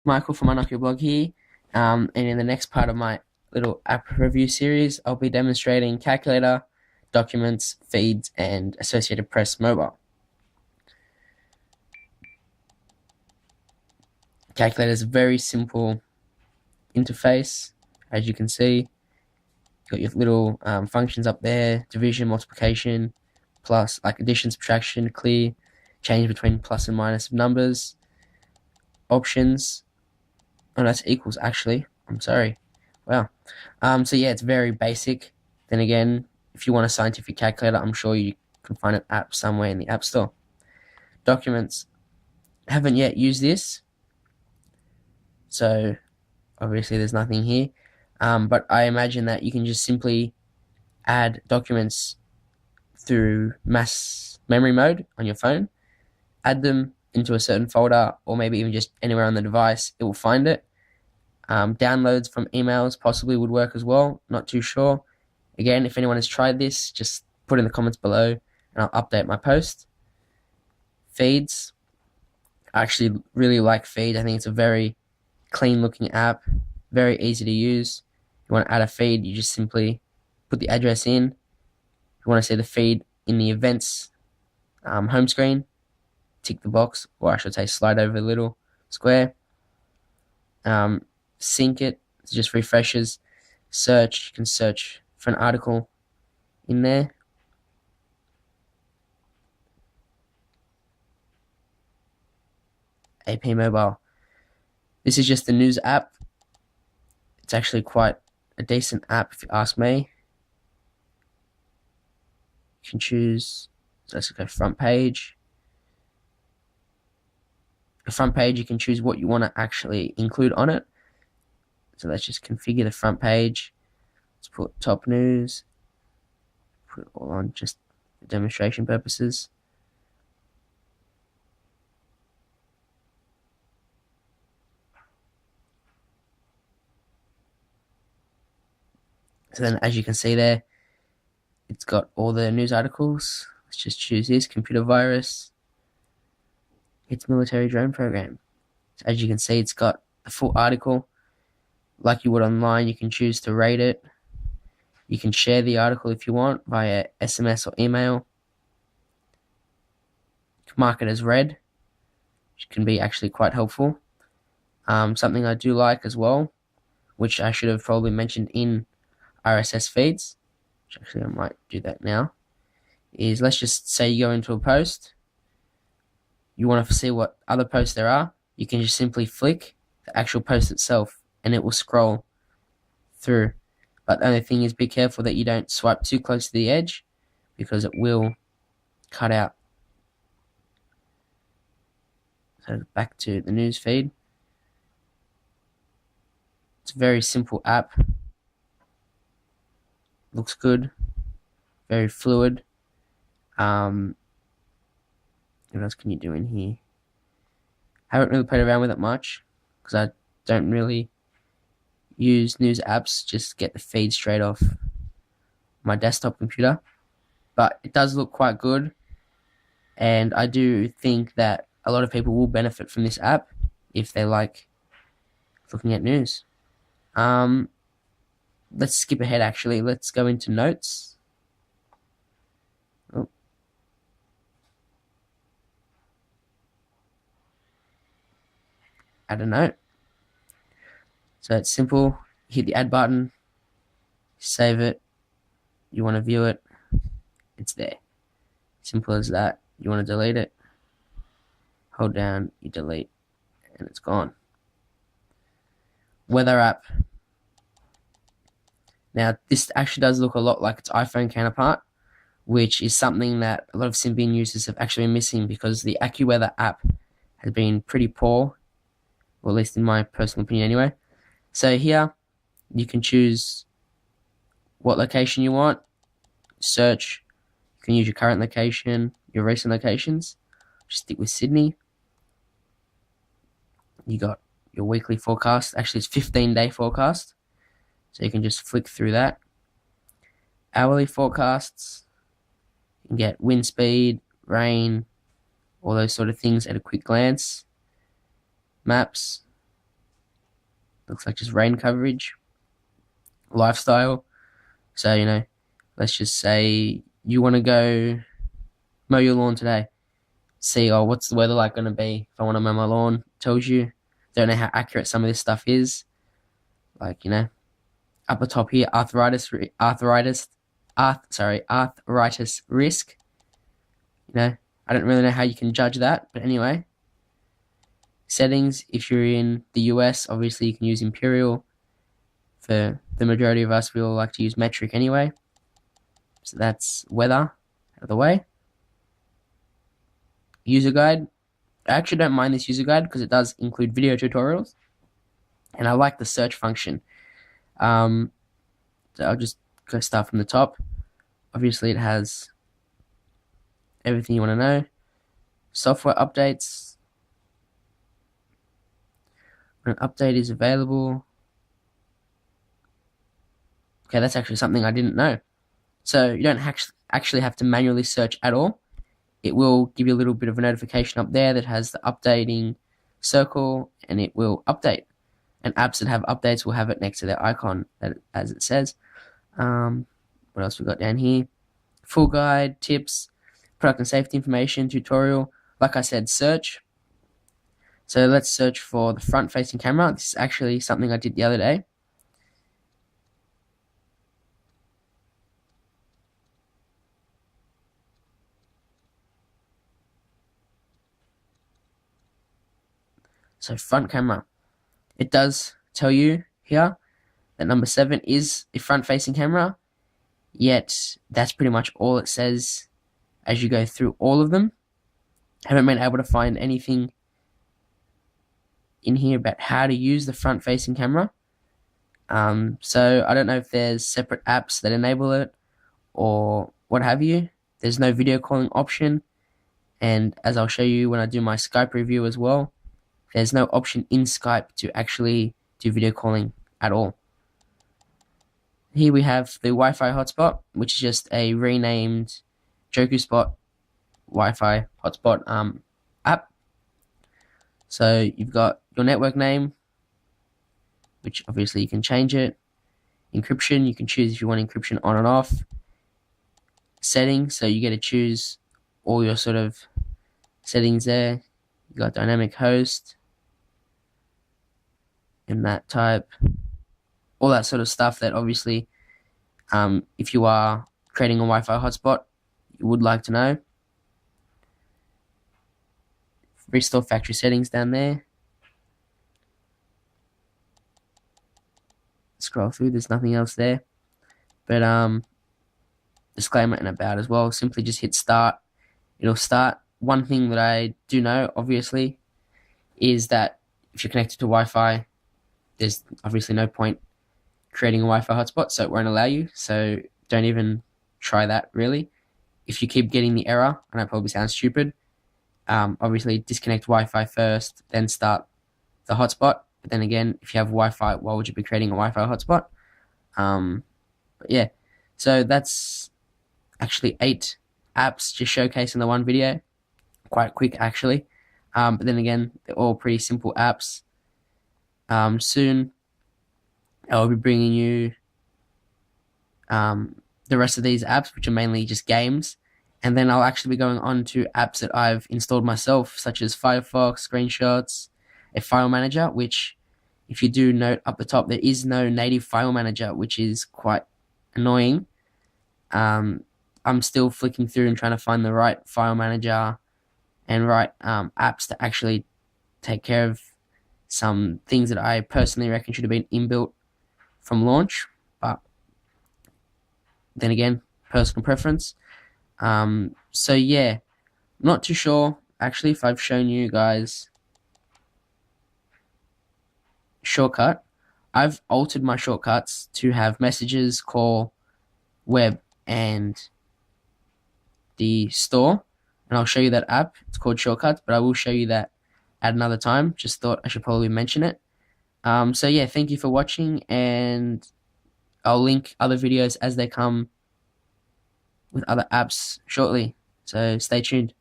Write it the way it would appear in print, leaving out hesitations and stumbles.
Michael from my Nokia blog here, and in the next part of my little app review series, I'll be demonstrating calculator, documents, feeds, and Associated Press mobile. Calculator is a very simple interface, as you can see. You've got your little functions up there: division, multiplication, plus, like addition, subtraction, clear, change between plus and minus of numbers, options. Oh, that's equals actually. I'm sorry. Wow. So yeah, it's very basic. Then again, if you want a scientific calculator, I'm sure you can find an app somewhere in the App Store. Documents. Haven't yet used this, so obviously there's nothing here. But I imagine that you can just simply add documents through mass memory mode on your phone, add them into a certain folder, or maybe even just anywhere on the device, it will find it. Downloads from emails possibly would work as well, not too sure. Again, if anyone has tried this, just put in the comments below and I'll update my post. Feeds. I actually really like Feed. I think it's a very clean looking app, very easy to use. If you want to add a feed, you just simply put the address in. If you want to see the feed in the events home screen, tick the box, or I should say slide over a little square. Sync it, it just refreshes. Search, you can search for an article in there. AP Mobile. This is just the news app. It's actually quite a decent app if you ask me. You can choose, so let's go front page. The front page, you can choose what you want to actually include on it. So let's just configure the front page. Let's put top news. Put it all on just for demonstration purposes. So then, as you can see there, it's got all the news articles. Let's just choose this, computer virus. It's military drone program. So as you can see, it's got the full article. Like you would online, you can choose to rate it. You can share the article if you want via SMS or email. You can mark it as read, which can be actually quite helpful. Something I do like as well, which I should have probably mentioned in RSS feeds, which actually I might do that now, is let's just say you go into a post, you want to see what other posts there are, you can just simply flick the actual post itself and it will scroll through. But the only thing is, be careful that you don't swipe too close to the edge because it will cut out. So back to the news feed. It's a very simple app. Looks good, very fluid. What else can you do in here? Haven't really played around with it much because I don't really use news apps, just get the feed straight off my desktop computer. But it does look quite good, and I do think that a lot of people will benefit from this app if they like looking at news. Let's skip ahead actually. Let's go into notes. Oh. Add a note. So it's simple. Hit the add button, save it. You want to view it, it's there. Simple as that. You want to delete it, hold down, you delete, and it's gone. Weather app. Now, this actually does look a lot like its iPhone counterpart, which is something that a lot of Symbian users have actually been missing because the AccuWeather app has been pretty poor, or at least in my personal opinion anyway. So here, you can choose what location you want, search, you can use your current location, your recent locations, just stick with Sydney. You got your weekly forecast, actually it's 15-day forecast, so you can just flick through that. Hourly forecasts, you can get wind speed, rain, all those sort of things at a quick glance. Maps, looks like just rain coverage, lifestyle. So, let's just say you want to go mow your lawn today. See, what's the weather like going to be? If I want to mow my lawn, it tells you. Don't know how accurate some of this stuff is. Like, up the top here, arthritis risk. I don't really know how you can judge that, but anyway. Settings, if you're in the US, obviously you can use Imperial. For the majority of us, we all like to use metric anyway. So that's weather out of the way. User guide. I actually don't mind this user guide because it does include video tutorials. And I like the search function. So I'll just go start from the top. Obviously it has everything you want to know. Software updates. When an update is available. Okay, that's actually something I didn't know. So you don't actually have to manually search at all. It will give you a little bit of a notification up there that has the updating circle, and it will update. And apps that have updates will have it next to their icon, as it says. What else we got down here? Full guide, tips, product and safety information, tutorial. Like I said, search. So let's search for the front-facing camera. This is actually something I did the other day. So front camera. It does tell you here that number 7 is a front-facing camera, yet that's pretty much all it says as you go through all of them. I haven't been able to find anything in here about how to use the front-facing camera. So I don't know if there's separate apps that enable it or what have you. There's no video calling option, and as I'll show you when I do my Skype review as well, there's no option in Skype to actually do video calling at all. Here we have the Wi-Fi hotspot, which is just a renamed JokuSpot Wi-Fi hotspot app. So you've got your network name, which obviously you can change it. Encryption, you can choose if you want encryption on and off. Settings, so you get to choose all your sort of settings there. You got dynamic host, and that type, all that sort of stuff that obviously, if you are creating a Wi-Fi hotspot, you would like to know. Restore factory settings down there. Scroll through, there's nothing else there. But disclaimer and about as well, simply just hit start. It'll start. One thing that I do know, obviously, is that if you're connected to Wi-Fi, there's obviously no point creating a Wi-Fi hotspot, so it won't allow you. So don't even try that, really. If you keep getting the error, and that probably sounds stupid, obviously disconnect Wi-Fi first, then start the hotspot. But then again, if you have Wi-Fi, why would you be creating a Wi-Fi hotspot? But yeah, so that's actually 8 apps just showcased in the one video. Quite quick, actually. But then again, they're all pretty simple apps. Soon, I'll be bringing you the rest of these apps, which are mainly just games. And then I'll actually be going on to apps that I've installed myself, such as Firefox, screenshots, a file manager, which, if you do note up the top, there is no native file manager, which is quite annoying. I'm still flicking through and trying to find the right file manager and right apps to actually take care of some things that I personally reckon should have been inbuilt from launch. But then again, personal preference. So yeah, not too sure actually if I've shown you guys shortcut. I've altered my shortcuts to have messages, call, web, and the store, and I'll show you that app. It's called Shortcuts, but I will show you that at another time. Just thought I should probably mention it. So yeah, thank you for watching, and I'll link other videos as they come with other apps shortly, so stay tuned.